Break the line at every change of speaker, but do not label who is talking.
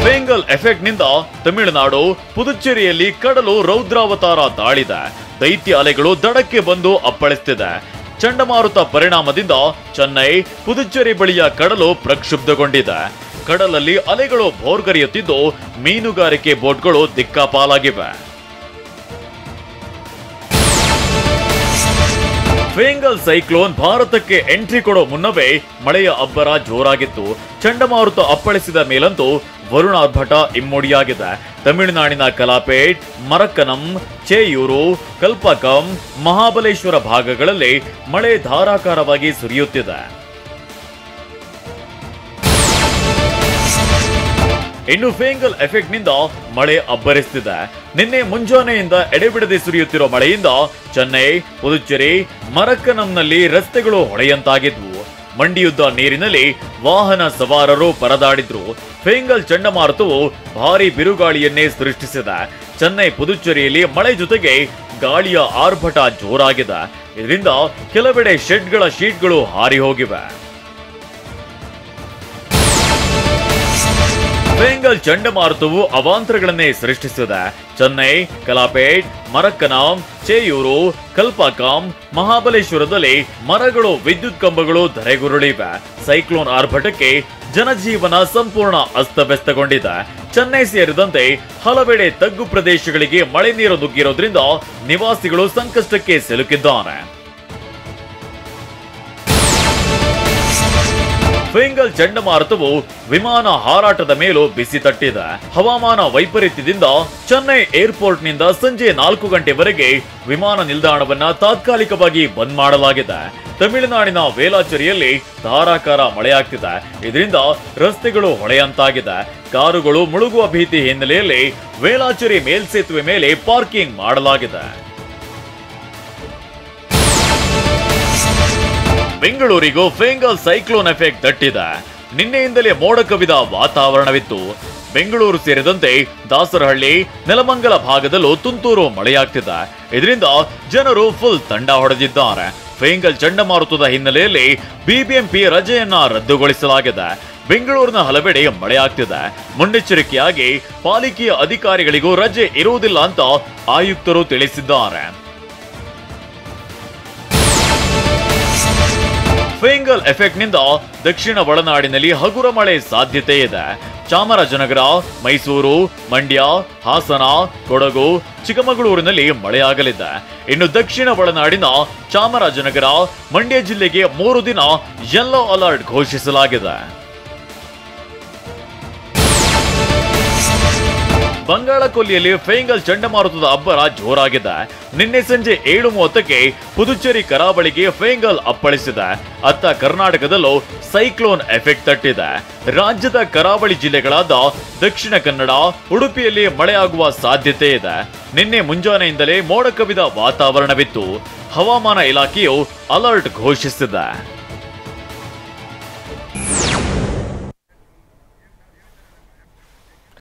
Fengal effect ನಿಂದ ತಮಿಳುನಾಡು, ಪುದುಚೇರಿಯಲ್ಲಿ ಕಡಲು ರೌದ್ರಾವತಾರ ತಾಳಿದೆ. ದೈತ್ಯ ಅಲೆಗಳು ದಡಕ್ಕೆ ಬಂದು ಅಪ್ಪಳಿಸುತ್ತಿದೆ. ಚಂಡಮಾರುತ ಪರಿಣಾಮದಿಂದ ಚೆನ್ನೈ, ಪುದುಚೇರಿ ಬಳಿಯ ಕಡಲು ಪ್ರಕ್ಷುಬ್ಧಗೊಂಡಿದೆ. ಕಡಲಲ್ಲಿ ಅಲೆಗಳು ಭೋರ್ಗರೆಯುತ್ತಿದ್ದು ಮೀನುಗಾರಿಕೆ ಬೋಟ್ಗಳು ದಿಕ್ಕಾಪಾಲಾಗಿವೆ. ಫೆಂಗಲ್ ಸೈಕ್ಲೋನ್ ಭಾರತಕ್ಕೆ ಎಂಟ್ರಿ ಕೊಡೋ ಮುನ್ನವೇ ಮಳೆಯ ಅಬ್ಬರ ಜೋರಾಗಿತ್ತು. ಚಂಡಮಾರುತ ಅಪ್ಪಳಿಸಿದ ಮೇಲಂತೂ ವರುಣಾರ್ಭಟ ಇಮ್ಮಡಿಯಾಗಿದೆ. ತಮಿಳುನಾಡಿನ ಕಲಾಪೇಟ್, ಮರಕ್ಕನಂ, ಚೇಯೂರು, ಕಲ್ಪಕಂ, ಮಹಾಬಲೇಶ್ವರ ಭಾಗಗಳಲ್ಲಿ ಮಳೆ ಧಾರಾಕಾರವಾಗಿ ಸುರಿಯುತ್ತಿದೆ. ಇನ್ನು ಫೆಂಗಲ್ ಎಫೆಕ್ಟ್ ನಿಂದ ಮಳೆ ಅಬ್ಬರಿಸುತ್ತಿದೆ. ನಿನ್ನೆ ಮುಂಜಾನೆಯಿಂದ ಎಡೆಬಿಡದೆ ಸುರಿಯುತ್ತಿರೋ ಮಳೆಯಿಂದ ಚೆನ್ನೈ, ಪುದುಚೇರಿ, ಮರಕ್ಕನಂನಲ್ಲಿ ರಸ್ತೆಗಳು ಹೊಳೆಯಂತಾಗಿದ್ವು. ಮಂಡಿಯುದ್ದ ನೀರಿನಲ್ಲಿ ವಾಹನ ಸವಾರರು ಪರದಾಡಿದ್ರು. ಫೆಂಗಲ್ ಚಂಡಮಾರುತವು ಭಾರಿ ಬಿರುಗಾಳಿಯನ್ನೇ ಸೃಷ್ಟಿಸಿದೆ. ಚೆನ್ನೈ, ಪುದುಚೇರಿಯಲ್ಲಿ ಮಳೆ ಜೊತೆಗೆ ಗಾಳಿಯ ಆರ್ಭಟ ಜೋರಾಗಿದೆ. ಇದರಿಂದ ಕೆಲವೆಡೆ ಶೆಡ್ಗಳ ಶೀಟ್ಗಳು ಹಾರಿ ಹೋಗಿವೆ. ಫೆಂಗಲ್ ಚಂಡಮಾರುತವು ಅವಾಂತರಗಳನ್ನೇ ಸೃಷ್ಟಿಸಿದೆ. ಚೆನ್ನೈ, ಕಲಾಪೇಟ್, ಮರಕ್ಕನಂ, ಚೇಯೂರು, ಕಲ್ಪಕಂ, ಮಹಾಬಲೇಶ್ವರದಲ್ಲಿ ಮರಗಳು, ವಿದ್ಯುತ್ ಕಂಬಗಳು ಧರೆಗುರುಳಿವೆ. ಸೈಕ್ಲೋನ್ ಆರ್ಭಟಕ್ಕೆ ಜನಜೀವನ ಸಂಪೂರ್ಣ ಅಸ್ತವ್ಯಸ್ತಗೊಂಡಿದೆ. ಚೆನ್ನೈ ಸೇರಿದಂತೆ ಹಲವೆಡೆ ತಗ್ಗು ಪ್ರದೇಶಗಳಿಗೆ ಮಳೆ ನೀರು ನುಗ್ಗಿರೋದ್ರಿಂದ ನಿವಾಸಿಗಳು ಸಂಕಷ್ಟಕ್ಕೆ ಸಿಲುಕಿದ್ದಾರೆ. ಫೆಂಗಲ್ ಚಂಡಮಾರುತವು ವಿಮಾನ ಹಾರಾಟದ ಮೇಲೂ ಬಿಸಿ ತಟ್ಟಿದೆ. ಹವಾಮಾನ ವೈಪರೀತ್ಯದಿಂದ ಚೆನ್ನೈ ಏರ್ಪೋರ್ಟ್ನಿಂದ ಸಂಜೆ 4 ಗಂಟೆವರೆಗೆ ವಿಮಾನ ನಿಲ್ದಾಣವನ್ನ ತಾತ್ಕಾಲಿಕವಾಗಿ ಬಂದ್ ಮಾಡಲಾಗಿದೆ. ತಮಿಳುನಾಡಿನ ವೇಲಾಚೇರಿಯಲ್ಲಿ ಧಾರಾಕಾರ ಮಳೆಯಾಗ್ತಿದೆ. ಇದರಿಂದ ರಸ್ತೆಗಳು ಹೊಳೆಯಂತಾಗಿದೆ. ಕಾರುಗಳು ಮುಳುಗುವ ಭೀತಿ ಹಿನ್ನೆಲೆಯಲ್ಲಿ ವೇಲಾಚೇರಿ ಮೇಲ್ಸೇತುವೆ ಮೇಲೆ ಪಾರ್ಕಿಂಗ್ ಮಾಡಲಾಗಿದೆ. ಬೆಂಗಳೂರಿಗೂ ಫೆಂಗಲ್ ಸೈಕ್ಲೋನ್ ಎಫೆಕ್ಟ್ ತಟ್ಟಿದೆ. ನಿನ್ನೆಯಿಂದಲೇ ಮೋಡ ಕವಿದ ವಾತಾವರಣವಿತ್ತು. ಬೆಂಗಳೂರು ಸೇರಿದಂತೆ ದಾಸರಹಳ್ಳಿ, ನೆಲಮಂಗಲ ಭಾಗದಲ್ಲೂ ತುಂತುರು ಮಳೆಯಾಗ್ತಿದೆ. ಇದರಿಂದ ಜನರು ಫುಲ್ ತಂಡ ಹೊಡೆದಿದ್ದಾರೆ. ಫೆಂಗಲ್ ಚಂಡಮಾರುತದ ಹಿನ್ನೆಲೆಯಲ್ಲಿ ಬಿಬಿಎಂಪಿ ರಜೆಯನ್ನ ರದ್ದುಗೊಳಿಸಲಾಗಿದೆ. ಬೆಂಗಳೂರಿನ ಹಲವೆಡೆ ಮಳೆಯಾಗ್ತಿದೆ. ಮುನ್ನೆಚ್ಚರಿಕೆಯಾಗಿ ಪಾಲಿಕೆಯ ಅಧಿಕಾರಿಗಳಿಗೂ ರಜೆ ಇರುವುದಿಲ್ಲ ಅಂತ ಆಯುಕ್ತರು ತಿಳಿಸಿದ್ದಾರೆ. ಫೆಂಗಲ್ ಎಫೆಕ್ಟ್ ನಿಂದ ದಕ್ಷಿಣ ಒಳನಾಡಿನಲ್ಲಿ ಹಗುರ ಮಳೆ ಸಾಧ್ಯತೆ ಇದೆ. ಚಾಮರಾಜನಗರ, ಮೈಸೂರು, ಮಂಡ್ಯ, ಹಾಸನ, ಕೊಡಗು, ಚಿಕ್ಕಮಗಳೂರಿನಲ್ಲಿ ಮಳೆಯಾಗಲಿದೆ. ಇನ್ನು ದಕ್ಷಿಣ ಒಳನಾಡಿನ ಚಾಮರಾಜನಗರ, ಮಂಡ್ಯ ಜಿಲ್ಲೆಗೆ 3 ದಿನ ಯೆಲ್ಲೋ ಅಲರ್ಟ್ ಘೋಷಿಸಲಾಗಿದೆ. ಬಂಗಾಳ ಕೊಲ್ಲಿಯಲ್ಲಿ ಫೆಂಗಲ್ ಚಂಡಮಾರುತದ ಅಬ್ಬರ ಜೋರಾಗಿದೆ. ನಿನ್ನೆ ಸಂಜೆ 7:30ಕ್ಕೆ ಪುದುಚೇರಿ ಕರಾವಳಿಗೆ ಫೆಂಗಲ್ ಅಪ್ಪಳಿಸಿದೆ. ಅತ್ತ ಕರ್ನಾಟಕದಲ್ಲೂ ಸೈಕ್ಲೋನ್ ಎಫೆಕ್ಟ್ ತಟ್ಟಿದೆ. ರಾಜ್ಯದ ಕರಾವಳಿ ಜಿಲ್ಲೆಗಳಾದ ದಕ್ಷಿಣ ಕನ್ನಡ, ಉಡುಪಿಯಲ್ಲಿ ಮಳೆಯಾಗುವ ಸಾಧ್ಯತೆ ಇದೆ. ನಿನ್ನೆ ಮುಂಜಾನೆಯಿಂದಲೇ ಮೋಡ ಕವಿದ ವಾತಾವರಣವಿತ್ತು. ಹವಾಮಾನ ಇಲಾಖೆಯು ಅಲರ್ಟ್ ಘೋಷಿಸಿದೆ.